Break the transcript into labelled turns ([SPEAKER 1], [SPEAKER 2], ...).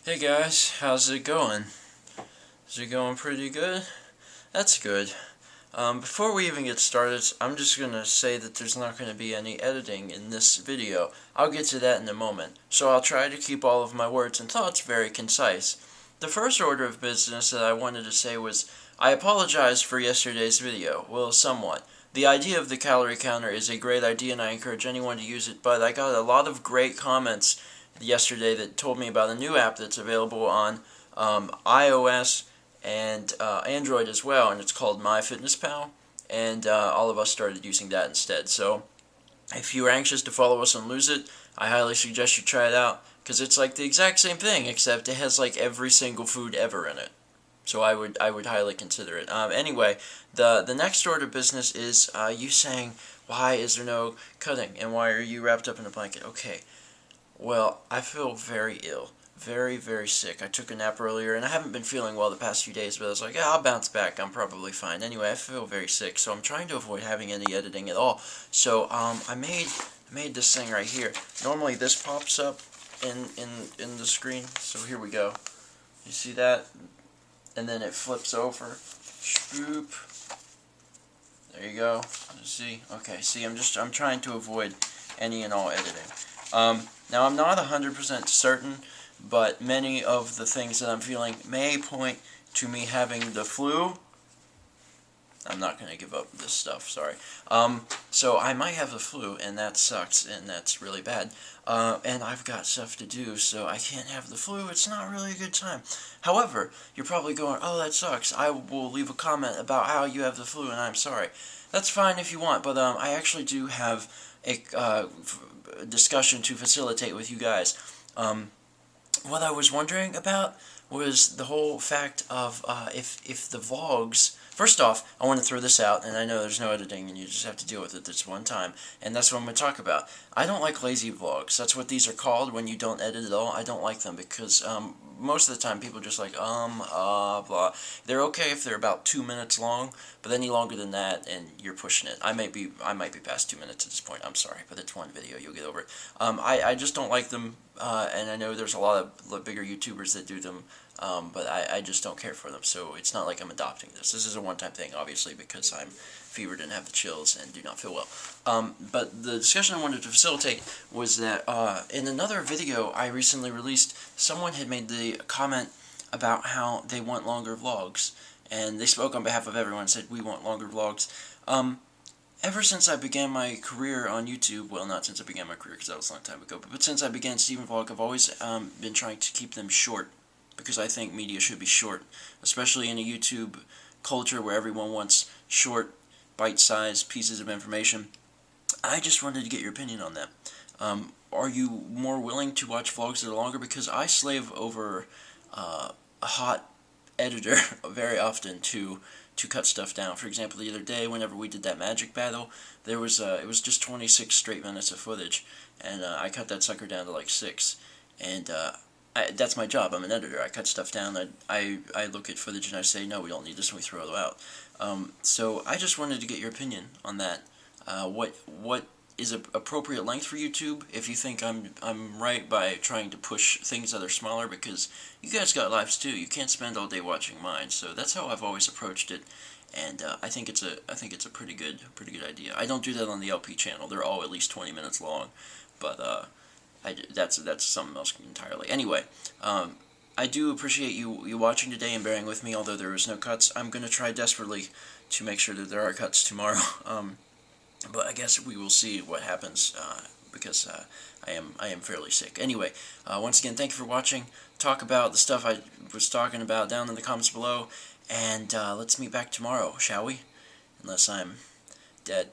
[SPEAKER 1] Hey guys, how's it going? Is it going pretty good? That's good. Before we even get started, I'm just going to say that there's not going to be any editing in this video. I'll get to that in a moment, so I'll try to keep all of my words and thoughts very concise. The first order of business that I wanted to say was, I apologize for yesterday's video. Well, somewhat. The idea of the calorie counter is a great idea and I encourage anyone to use it, but I got a lot of great comments yesterday that told me about a new app that's available on iOS and Android as well, and it's called MyFitnessPal, and all of us started using that instead. So if you're anxious to follow us and lose it, I highly suggest you try it out, because it's like the exact same thing, except it has like every single food ever in it. So I would highly consider it. Anyway, the next order of business is you saying, why is there no cutting, and why are you wrapped up in a blanket? Okay, well, I feel very ill. Very, very sick. I took a nap earlier, and I haven't been feeling well the past few days, but I was like, yeah, I'll bounce back. I'm probably fine. Anyway, I feel very sick, so I'm trying to avoid having any editing at all. So, I made this thing right here. Normally, this pops up in the screen, so here we go. You see that? And then it flips over. Swoop. There you go. See? Okay, see, I'm trying to avoid any and all editing. Now, I'm not 100% certain, but many of the things that I'm feeling may point to me having the flu. I'm not going to give up this stuff, sorry. So I might have the flu, and that sucks, and that's really bad. And I've got stuff to do, so I can't have the flu. It's not really a good time. However, you're probably going, oh, that sucks. I will leave a comment about how you have the flu, and I'm sorry. That's fine if you want, but I actually do have a discussion to facilitate with you guys. What I was wondering about was the whole fact of if the vlogs. First off, I want to throw this out, and I know there's no editing, and you just have to deal with it this one time, and that's what I'm going to talk about. I don't like lazy vlogs. That's what these are called when you don't edit at all. I don't like them because most of the time people just like blah. They're okay if they're about 2 minutes long, but any longer than that, and you're pushing it. I might be past 2 minutes at this point. I'm sorry, but it's one video. You'll get over it. I just don't like them. And I know there's a lot of bigger YouTubers that do them, but I just don't care for them, so it's not like I'm adopting this. This is a one-time thing, obviously, because I'm fevered and have the chills and do not feel well. But the discussion I wanted to facilitate was that in another video I recently released, someone had made the comment about how they want longer vlogs, and they spoke on behalf of everyone and said, we want longer vlogs. Ever since I began my career on YouTube, well, not since I began my career because that was a long time ago, but since I began Steven Vlog, I've always been trying to keep them short because I think media should be short, especially in a YouTube culture where everyone wants short, bite-sized pieces of information. I just wanted to get your opinion on that. Are you more willing to watch vlogs that are longer? Because I slave over a hot editor very often to cut stuff down. For example, the other day, whenever we did that magic battle, there was it was just 26 straight minutes of footage, and I cut that sucker down to like 6. And that's my job. I'm an editor. I cut stuff down. I look at footage and I say, no, we don't need this, and we throw it out. So I just wanted to get your opinion on that. What is an appropriate length for YouTube? If you think I'm right by trying to push things that are smaller, because you guys got lives too. You can't spend all day watching mine. So that's how I've always approached it, and I think it's a pretty good idea. I don't do that on the LP channel. They're all at least 20 minutes long, but that's something else entirely. Anyway, I do appreciate you watching today and bearing with me, although there was no cuts. I'm going to try desperately to make sure that there are cuts tomorrow. But I guess we will see what happens because I am fairly sick. Anyway, once again, thank you for watching. Talk about the stuff I was talking about down in the comments below, and let's meet back tomorrow, shall we? Unless I'm dead.